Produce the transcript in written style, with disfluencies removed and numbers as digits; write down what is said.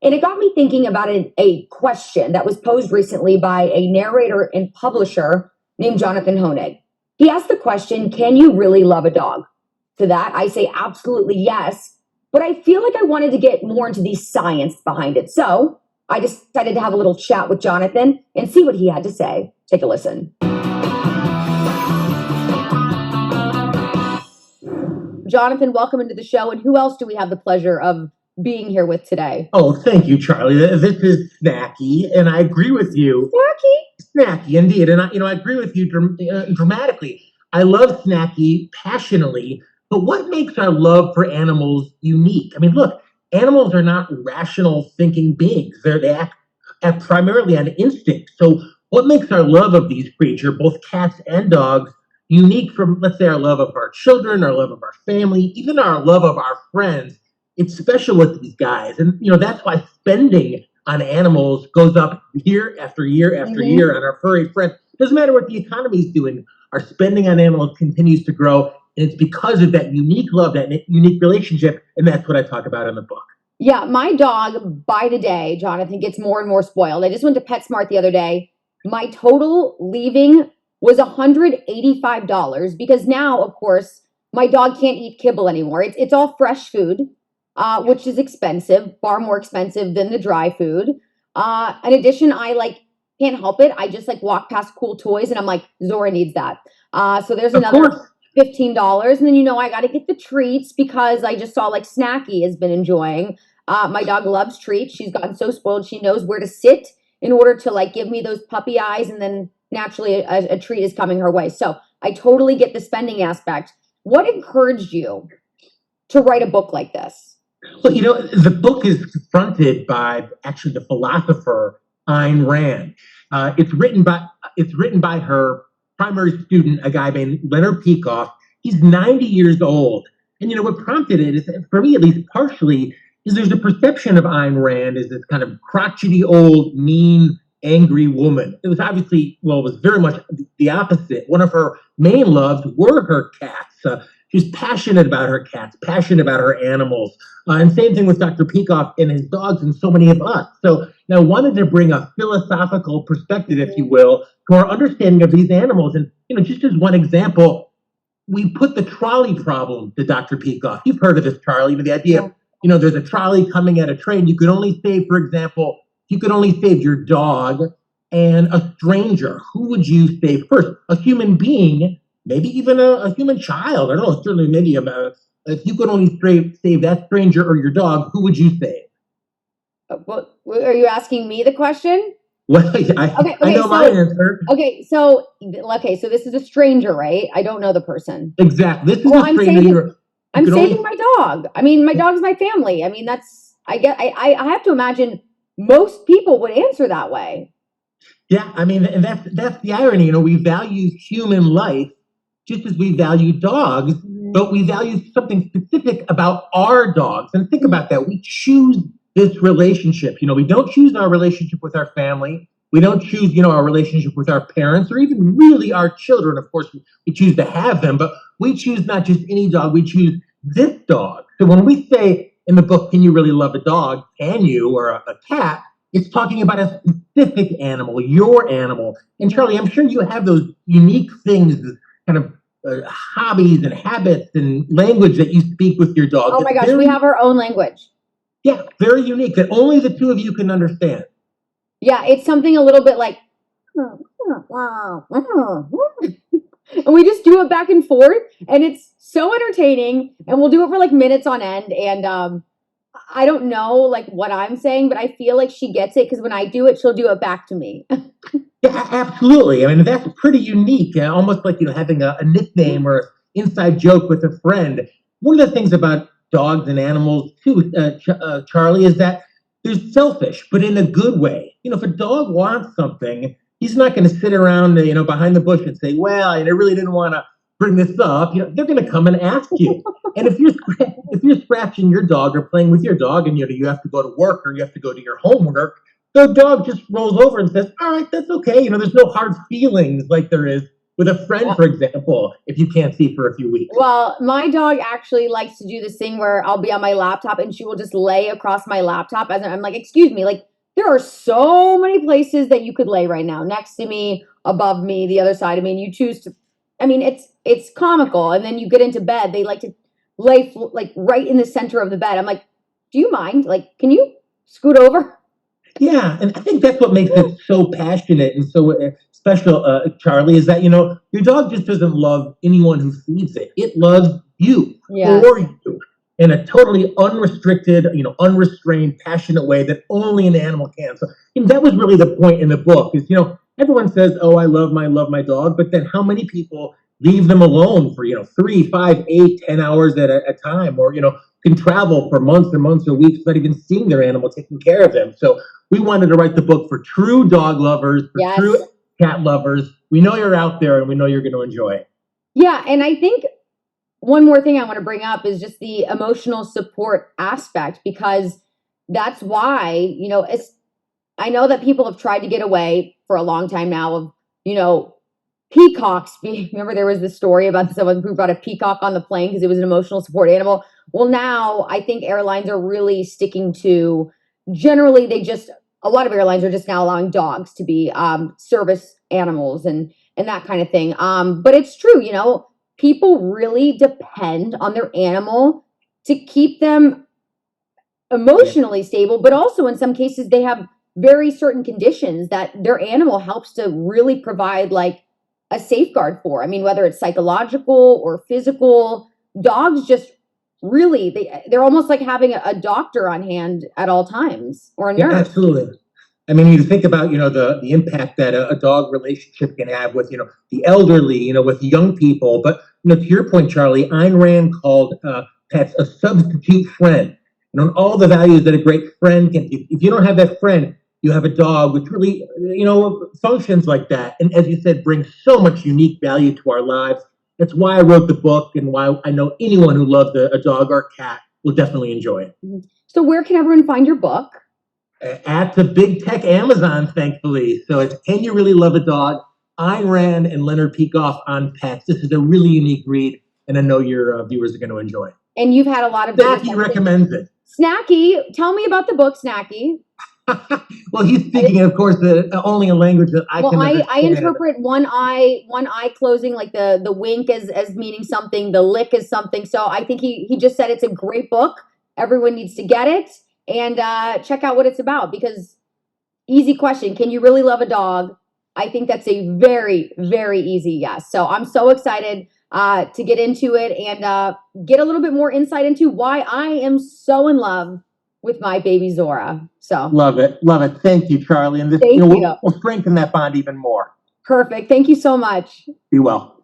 And it got me thinking about a question that was posed recently by a narrator and publisher named Jonathan Hoenig. He asked the question, can you really love a dog? To that, I say absolutely yes. But I feel like I wanted to get more into the science behind it. So I decided to have a little chat with Jonathan and see what he had to say. Take a listen. Jonathan, welcome into the show. And who else do we have the pleasure of being here with today? Oh, thank you, Charlie. This is Snacky, and I agree with you. Snacky, indeed. And I agree with you dramatically. I love Snacky passionately, but what makes our love for animals unique? I mean, look, animals are not rational thinking beings. Act primarily on instinct. So what makes our love of these creatures, both cats and dogs, unique from, let's say, our love of our children, our love of our family, even our love of our friends? It's special with these guys. And, that's why spending on animals goes up year after year after year on our furry friends. Doesn't matter what the economy is doing. Our spending on animals continues to grow. And it's because of that unique love, that unique relationship. And that's what I talk about in the book. Yeah, my dog, by the day, Jonathan, gets more and more spoiled. I just went to PetSmart the other day. My total leaving was $185 because now, of course, my dog can't eat kibble anymore. It's all fresh food. Which is expensive, far more expensive than the dry food. In addition, I can't help it. I just walk past cool toys and I'm like, Zora needs that. So there's another $15. And then, I got to get the treats because I just saw Snacky has been enjoying. My dog loves treats. She's gotten so spoiled. She knows where to sit in order to give me those puppy eyes. And then naturally a treat is coming her way. So I totally get the spending aspect. What encouraged you to write a book like this? Well, the book is fronted by actually the philosopher Ayn Rand. It's written by her primary student, a guy named Leonard Peikoff. He's 90 years old. And what prompted it is, for me at least partially, is there's a perception of Ayn Rand as this kind of crotchety old, mean, angry woman. It was obviously, it was very much the opposite. One of her main loves were her cats. She's passionate about her cats, passionate about her animals. And same thing with Dr. Peikoff and his dogs and so many of us. So now I wanted to bring a philosophical perspective, if you will, to our understanding of these animals. And, just as one example, we put the trolley problem to Dr. Peikoff. You've heard of this, Charlie, the idea of, there's a trolley coming at a train. You could only save, for example, your dog and a stranger. Who would you save first? A human being, maybe even a human child. I don't know, certainly maybe if you could only save that stranger or your dog, who would you save? Well, are you asking me the question? Well, I know my answer. So this is a stranger, right? I don't know the person. Exactly. This is a stranger. I'm saving my dog. I mean, my dog's my family. I mean, I have to imagine most people would answer that way. Yeah, I mean, and that's the irony. We value human life just as we value dogs, but we value something specific about our dogs. And think about that. We choose this relationship. We don't choose our relationship with our family. We don't choose, our relationship with our parents or even really our children. Of course, we choose to have them, but we choose not just any dog. We choose this dog. So when we say in the book, can you really love a dog? Can you? Or a cat? It's talking about a specific animal, your animal. And Charlie, I'm sure you have those unique things, kind of hobbies and habits and language that you speak with your dog. Oh my gosh, we have our own language. Yeah, very unique that only the two of you can understand. Yeah, it's something a little bit like, and we just do it back and forth, and it's so entertaining, and we'll do it for minutes on end, and I don't know what I'm saying, but I feel like she gets it because when I do it, she'll do it back to me. Yeah, absolutely. I mean, that's pretty unique. Almost like having a nickname or inside joke with a friend. One of the things about dogs and animals too, Charlie, is that they're selfish, but in a good way. If a dog wants something, he's not going to sit around, behind the bush and say, "Well, I really didn't want to bring this up." They're going to come and ask you. And if you're scratching your dog or playing with your dog, and you have to go to work or you have to go to your homework, the dog just rolls over and says, "All right, that's okay." There's no hard feelings like there is with a friend, for example, if you can't see for a few weeks. Well, my dog actually likes to do this thing where I'll be on my laptop and she will just lay across my laptop as I'm like, excuse me, like there are so many places that you could lay right now, next to me, above me, the other side of me, and you choose to. I mean, it's comical. And then you get into bed, they like to lay like right in the center of the bed. I'm like, do you mind? Like, can you scoot over? Yeah, and I think that's what makes it so passionate and so special, Charlie, is that, your dog just doesn't love anyone who feeds it. It loves you, Yeah. for you, in a totally unrestricted, unrestrained, passionate way that only an animal can. So that was really the point in the book is, everyone says, oh, I love my dog, but then how many people leave them alone for, 3, 5, 8, 10 hours at a time, or, can travel for months and months or weeks without even seeing their animal, taking care of them. So we wanted to write the book for true dog lovers, for Yes. true cat lovers. We know you're out there and we know you're going to enjoy it. Yeah, and I think one more thing I want to bring up is just the emotional support aspect, because that's why, I know that people have tried to get away for a long time now of, peacocks being, remember there was this story about someone who brought a peacock on the plane because it was an emotional support animal. Well, now I think airlines are really sticking to, generally a lot of airlines are just now allowing dogs to be service animals and that kind of thing. But it's true, people really depend on their animal to keep them emotionally stable, but also in some cases they have very certain conditions that their animal helps to really provide like a safeguard for. I mean, whether it's psychological or physical, dogs just really they're almost like having a doctor on hand at all times, or a nurse. Yeah, absolutely. I mean, you think about, the impact that a dog relationship can have with, the elderly, with young people. But, to your point, Charlie, Ayn Rand called pets a substitute friend. And all the values that a great friend can, if you don't have that friend, you have a dog, which really, functions like that. And as you said, brings so much unique value to our lives. That's why I wrote the book, and why I know anyone who loves a dog or a cat will definitely enjoy it. So where can everyone find your book? At the big tech Amazon, thankfully. So it's Can You Really Love a Dog? Ayn Rand and Leonard Peikoff on pets. This is a really unique read, and I know your viewers are going to enjoy it. And you've had a lot of Snacky recommends it. Snacky, tell me about the book, Snacky. Well, he's speaking, of course, only a language that I can understand. I interpret one eye closing, like the wink as meaning something, the lick is something. So I think he just said it's a great book. Everyone needs to get it and check out what it's about, because easy question. Can you really love a dog? I think that's a very, very easy yes. So I'm so excited to get into it and get a little bit more insight into why I am so in love with my baby Zora. So love it. Thank you, Charlie. And this, Thank you. We'll strengthen that bond even more. Perfect. Thank you so much. Be well.